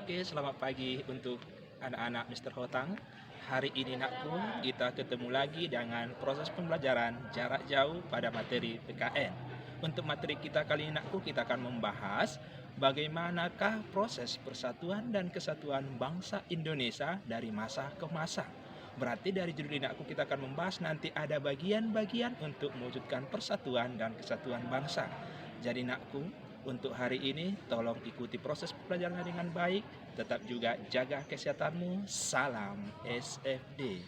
Oke, selamat pagi untuk anak-anak Mr. Hotang. Hari ini nakku kita ketemu lagi dengan proses pembelajaran jarak jauh pada materi PKN. Untuk materi kita kali ini nakku kita akan membahas bagaimanakah proses persatuan dan kesatuan bangsa Indonesia dari masa ke masa. Berarti dari judul ini nakku kita akan membahas nanti ada bagian-bagian untuk mewujudkan persatuan dan kesatuan bangsa. Jadi nakku, untuk hari ini tolong ikuti proses pembelajarannya dengan baik, tetap juga jaga kesehatanmu. Salam SFD.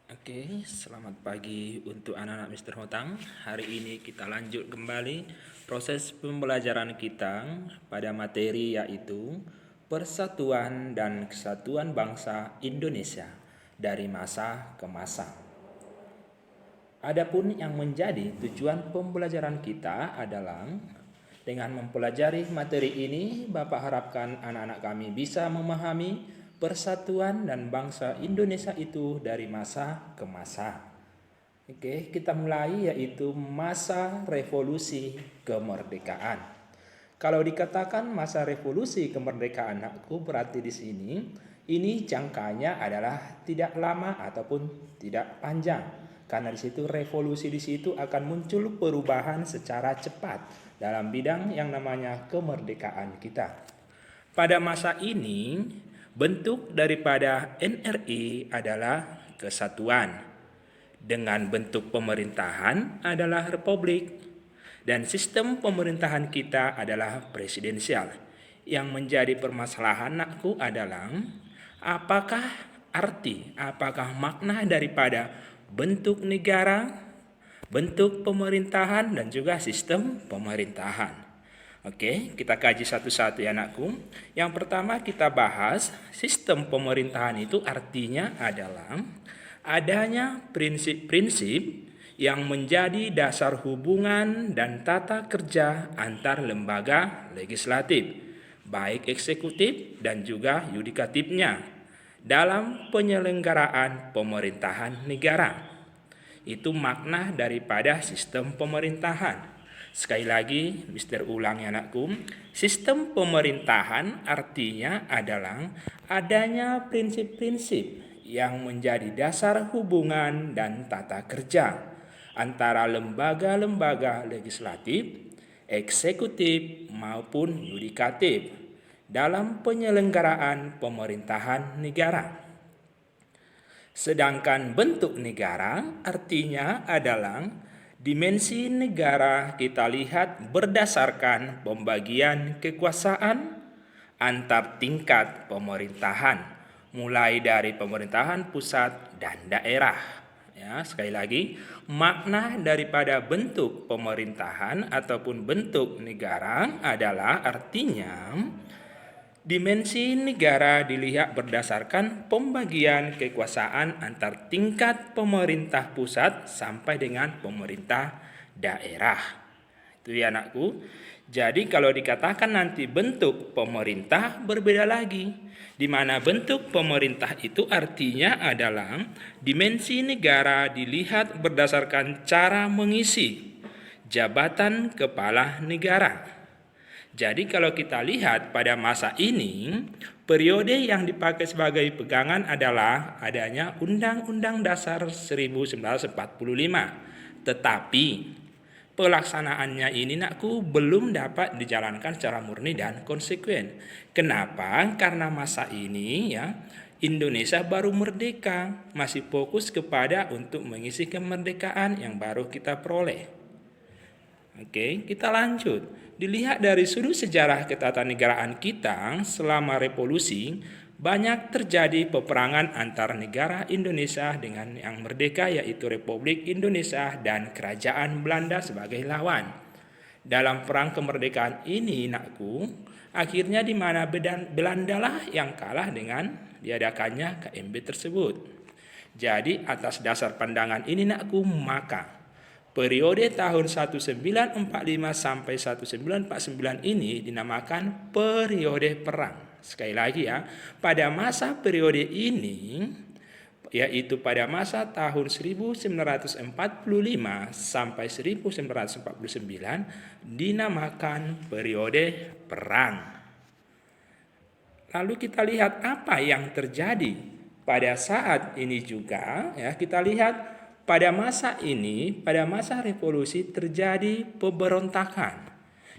Oke, selamat pagi untuk anak-anak Mr. Hotang. Hari ini kita lanjut kembali proses pembelajaran kita pada materi yaitu Persatuan dan Kesatuan Bangsa Indonesia dari masa ke masa. Adapun yang menjadi tujuan pembelajaran kita adalah dengan mempelajari materi ini, Bapak harapkan anak-anak kami bisa memahami persatuan dan bangsa Indonesia itu dari masa ke masa. Oke, kita mulai yaitu masa revolusi kemerdekaan. Kalau dikatakan masa revolusi kemerdekaan, aku berarti di sini ini jangkanya adalah tidak lama ataupun tidak panjang. Karena di situ revolusi di situ akan muncul perubahan secara cepat dalam bidang yang namanya kemerdekaan kita. Pada masa ini, bentuk daripada NRI adalah kesatuan. Dengan bentuk pemerintahan adalah republik. Dan sistem pemerintahan kita adalah presidensial. Yang menjadi permasalahan nakku adalah apakah makna daripada bentuk negara, bentuk pemerintahan, dan juga sistem pemerintahan. Oke, kita kaji satu-satu ya anakku. Yang pertama kita bahas sistem pemerintahan itu artinya adalah adanya prinsip-prinsip yang menjadi dasar hubungan dan tata kerja antar lembaga legislatif, baik eksekutif dan juga yudikatifnya, dalam penyelenggaraan pemerintahan negara. Itu makna daripada sistem pemerintahan. Sekali lagi, Mister ulang ya anakku. Sistem pemerintahan artinya adalah adanya prinsip-prinsip yang menjadi dasar hubungan dan tata kerja antara lembaga-lembaga legislatif, eksekutif maupun yudikatif dalam penyelenggaraan pemerintahan negara. Sedangkan bentuk negara artinya adalah dimensi negara kita lihat berdasarkan pembagian kekuasaan antar tingkat pemerintahan, mulai dari pemerintahan pusat dan daerah. Ya, sekali lagi, makna daripada bentuk pemerintahan ataupun bentuk negara adalah artinya dimensi negara dilihat berdasarkan pembagian kekuasaan antar tingkat pemerintah pusat sampai dengan pemerintah daerah. Itu ya anakku. Jadi kalau dikatakan nanti bentuk pemerintah berbeda lagi. Di mana bentuk pemerintah itu artinya adalah dimensi negara dilihat berdasarkan cara mengisi jabatan kepala negara. Jadi kalau kita lihat pada masa ini, periode yang dipakai sebagai pegangan adalah adanya Undang-Undang Dasar 1945. Tetapi pelaksanaannya ini nakku belum dapat dijalankan secara murni dan konsekuen. Kenapa? Karena masa ini ya Indonesia baru merdeka, masih fokus kepada untuk mengisi kemerdekaan yang baru kita peroleh. Oke, kita lanjut. Dilihat dari sudut sejarah ketatanegaraan kita selama revolusi, banyak terjadi peperangan antar negara Indonesia dengan yang merdeka yaitu Republik Indonesia dan Kerajaan Belanda sebagai lawan. Dalam perang kemerdekaan ini nakku, akhirnya di mana Belanda lah yang kalah dengan diadakannya KMB tersebut. Jadi atas dasar pandangan ini nakku maka periode tahun 1945 sampai 1949 ini dinamakan periode perang. Sekali lagi ya, pada masa periode ini yaitu pada masa tahun 1945 sampai 1949 dinamakan periode perang. Lalu kita lihat apa yang terjadi pada saat ini juga, ya. Kita lihat pada masa ini, pada masa revolusi terjadi pemberontakan.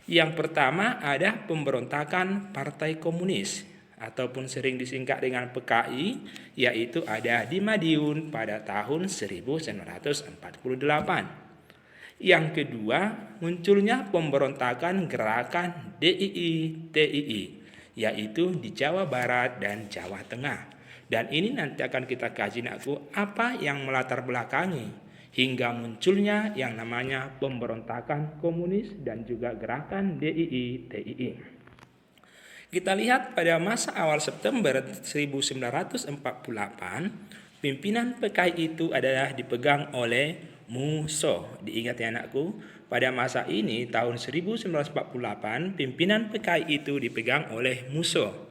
Yang pertama ada pemberontakan Partai Komunis ataupun sering disingkat dengan PKI, yaitu ada di Madiun pada tahun 1948. Yang kedua, munculnya pemberontakan gerakan DII-TII, yaitu di Jawa Barat dan Jawa Tengah. Dan ini nanti akan kita kaji, nakku, apa yang melatar belakangi hingga munculnya yang namanya pemberontakan komunis dan juga gerakan DII-TII. Kita lihat pada masa awal September 1948, pimpinan PKI itu adalah dipegang oleh Musso. Diingat ya anakku, pada masa ini tahun 1948 pimpinan PKI itu dipegang oleh Musso.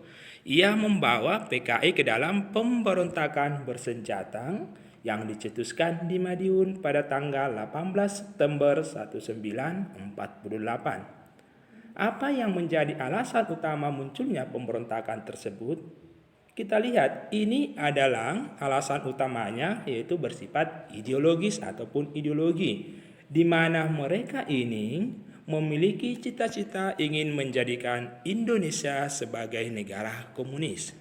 Ia membawa PKI ke dalam pemberontakan bersenjata yang dicetuskan di Madiun pada tanggal 18 September 1948. Apa yang menjadi alasan utama munculnya pemberontakan tersebut? Kita lihat, ini adalah alasan utamanya yaitu bersifat ideologis ataupun ideologi, di mana mereka ini memiliki cita-cita ingin menjadikan Indonesia sebagai negara komunis.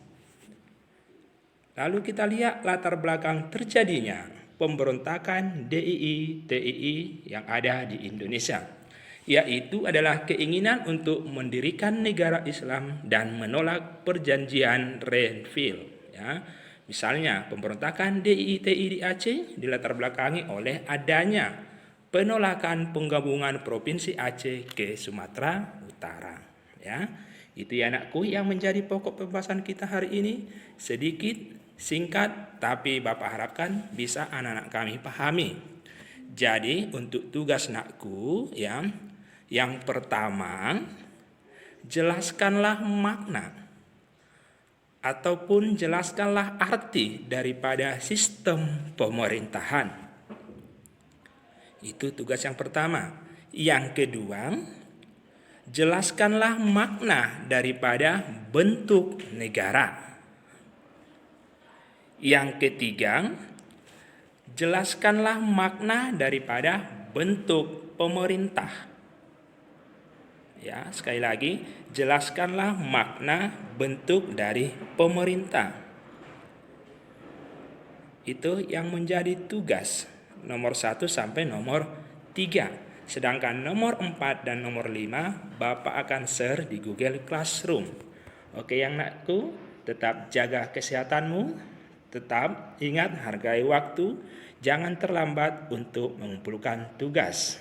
Lalu kita lihat latar belakang terjadinya pemberontakan DII-TII yang ada di Indonesia, yaitu adalah keinginan untuk mendirikan negara Islam dan menolak perjanjian Renville. Ya. Misalnya pemberontakan DII-TII di Aceh dilatar belakangi oleh adanya penolakan penggabungan Provinsi Aceh ke Sumatera Utara. Ya. Itu ya anakku yang menjadi pokok pembahasan kita hari ini. Sedikit, singkat, tapi Bapak harapkan bisa anak-anak kami pahami. Jadi untuk tugas nakku, ya, yang pertama, jelaskanlah makna ataupun jelaskanlah arti daripada sistem pemerintahan. Itu tugas yang pertama. Yang kedua, jelaskanlah makna daripada bentuk negara. Yang ketiga, jelaskanlah makna daripada bentuk pemerintah. Ya, sekali lagi, jelaskanlah makna bentuk dari pemerintah. Itu yang menjadi tugas nomor 1 sampai nomor 3. Sedangkan nomor 4 dan nomor 5 Bapak akan share di Google Classroom. Oke yang nakku, tetap jaga kesehatanmu, tetap ingat hargai waktu, jangan terlambat untuk mengumpulkan tugas.